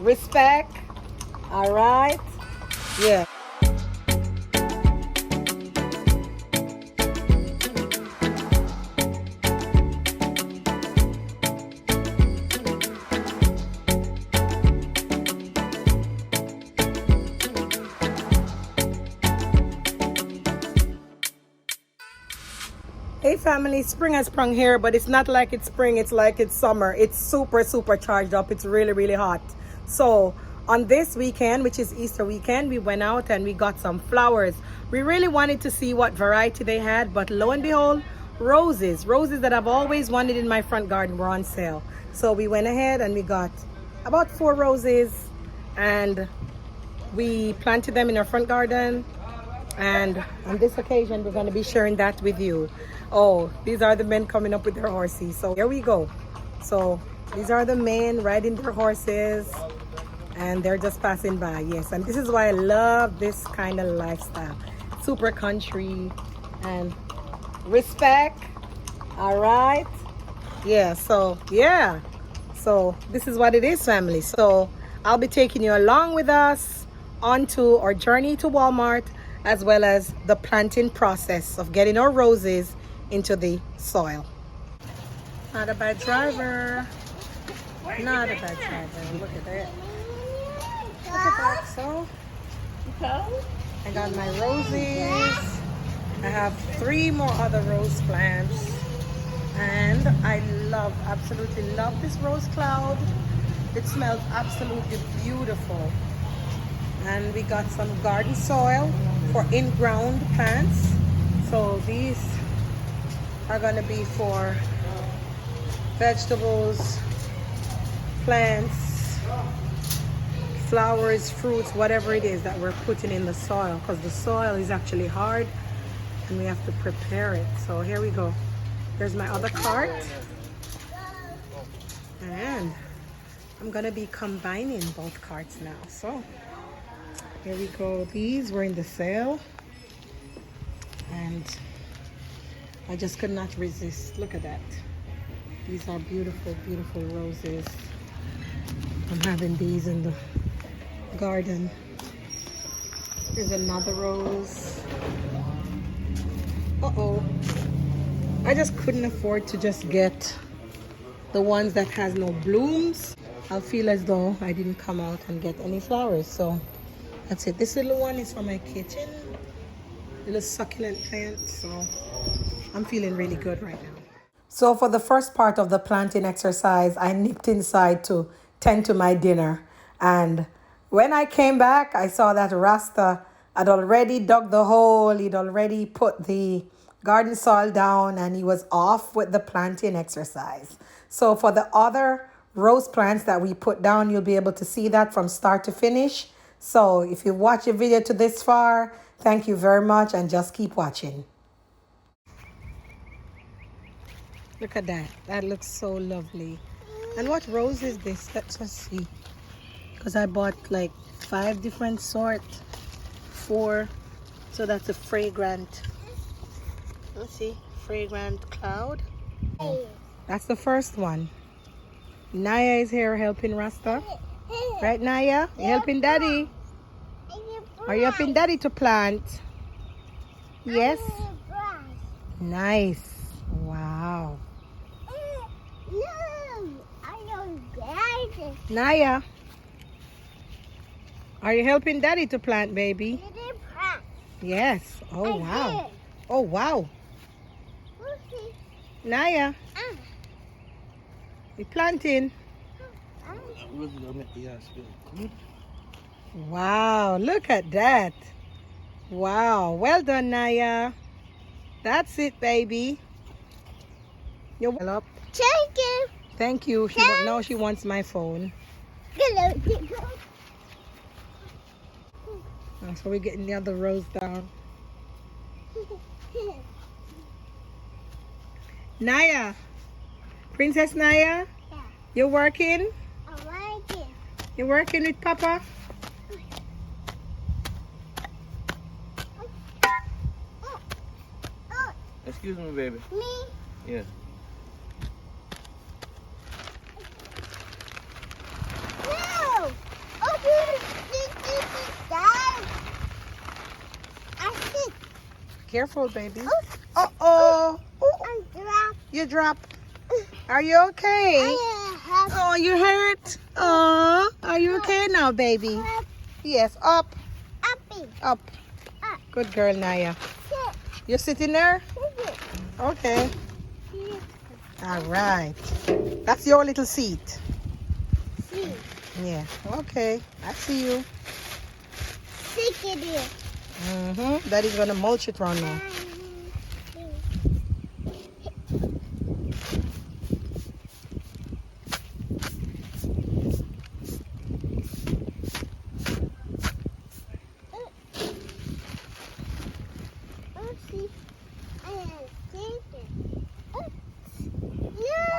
Respect. All right. Yeah. Hey family, spring has sprung here, but it's not like it's spring, it's like it's summer. It's super charged up. It's really hot. So on this weekend, which is Easter weekend, we went out and we got some flowers. We really wanted to see what variety they had, but lo and behold, roses that I've always wanted in my front garden were on sale. So we went ahead and we got about 4 roses and we planted them in our front garden. And on this occasion, we're going to be sharing that with you. Oh, these are the men coming up with their horses. So here we go. So these are the men riding their horses and they're just passing by. Yes, and this is why I love this kind of lifestyle. Super country and respect. All right. Yeah, so this is what it is, family. So I'll be taking you along with us onto our journey to Walmart, as well as the planting process of getting our roses into the soil. Not a bad driver. Not a bad driver. Look at that. Look at that. So I got my roses. I have 3 more other rose plants. And I absolutely love this rose cloud. It smells absolutely beautiful. And we got some garden soil for in-ground plants. So these are going to be for vegetables, plants, flowers, fruits, whatever it is that we're putting in the soil, because the soil is actually hard and we have to prepare it. So here we go. Here's my other cart. And I'm going to be combining both carts now. So here we go. These were in the sale and I just could not resist. Look at that. These are beautiful roses. I'm having these in the garden. Here's another rose. I just couldn't afford to just get the ones that has no blooms. I'll feel as though I didn't come out and get any flowers. So that's it. This little one is for my kitchen. Little succulent plant. So I'm feeling really good right now. So for the first part of the planting exercise, I nipped inside to tend to my dinner. And when I came back, I saw that Rasta had already dug the hole. He'd already put the garden soil down and he was off with the planting exercise. So for the other rose plants that we put down, you'll be able to see that from start to finish. So if you watch the video to this far, thank you very much and just keep watching. Look at that. That looks so lovely. And what rose is this? Let's just see. Because I bought like 5 different sorts. 4. So that's a fragrant. Let's see. Fragrant cloud. That's the first one. Naya is here helping Rasta. Right, Naya? You helping Daddy? Are you helping Daddy to plant? Yes? Nice. Wow. Naya, are you helping Daddy to plant, baby? Yes. Oh, wow. Oh, wow. Naya, you planting? Wow, look at that. Wow, well done, Naya. That's it, baby. You're well up. Thank you. Thank you. Now she wants my phone. So we're getting the other rows down. Naya, Princess Naya, Yeah. you're working? I'm working. You're working with Papa? Excuse me, baby. Me? Yeah. No. Careful, baby. Uh-oh. I drop. You drop. Are you okay? Oh, you hurt? Oh, are you okay now, baby? Yes, up. Uppy. Up. Good girl, Naya. You're sitting there? Okay. All right. That's your little seat. See. Yeah. Okay. I see you. Stick it here. Daddy's gonna mulch it around now.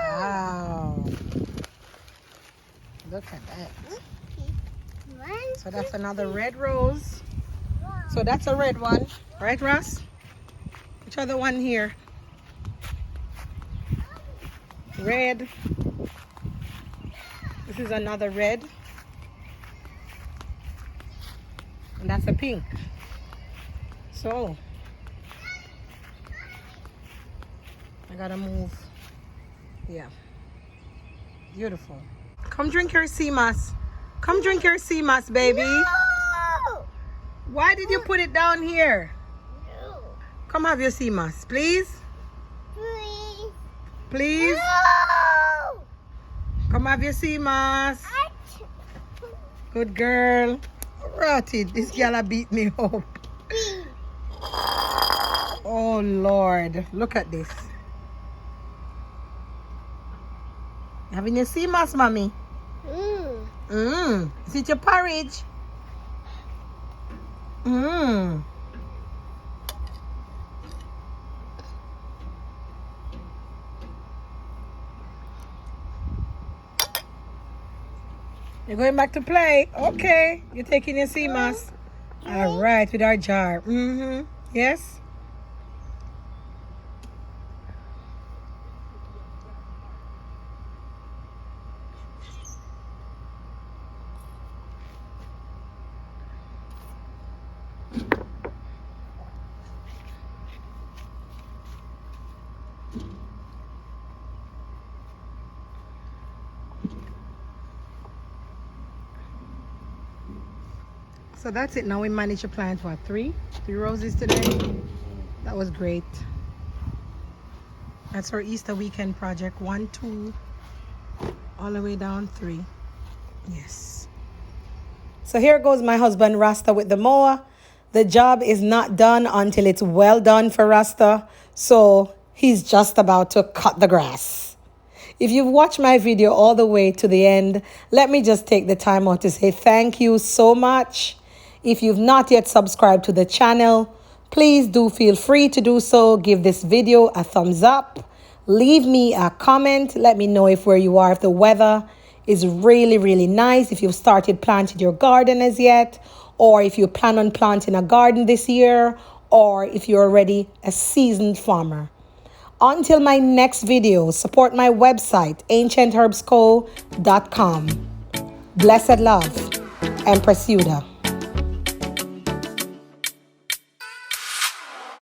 Wow. Look at that. So that's another red rose. So that's a red one. Right, Ross? Which other one here? Red. This is another red. And that's a pink. So I gotta move. Yeah. Beautiful. Come drink your sea moss. Come drink your sea moss, baby. No! Why did you put it down here? No! Come have your sea moss, please. Please! Please. No! Come have your sea moss. Good girl. Rotted. This gal beat me up. Oh Lord. Look at this. Having your sea moss, mommy? Is it your porridge? You're going back to play? Okay. You're taking your sea moss. All right, with our jar. Yes? So that's it. Now we managed to plant what, three roses today. That was great. That's our Easter weekend project. 1, 2, all the way down 3. Yes. So here goes my husband Rasta with the mower. The job is not done until it's well done for Rasta. So he's just about to cut the grass. If you've watched my video all the way to the end, let me just take the time out to say thank you so much. If you've not yet subscribed to the channel, please do feel free to do so. Give this video a thumbs up. Leave me a comment. Let me know if where you are, if the weather is really, really nice, if you've started planting your garden as yet, or if you plan on planting a garden this year, or if you're already a seasoned farmer. Until my next video, support my website, ancientherbsco.com. Blessed love, Empress Yuda.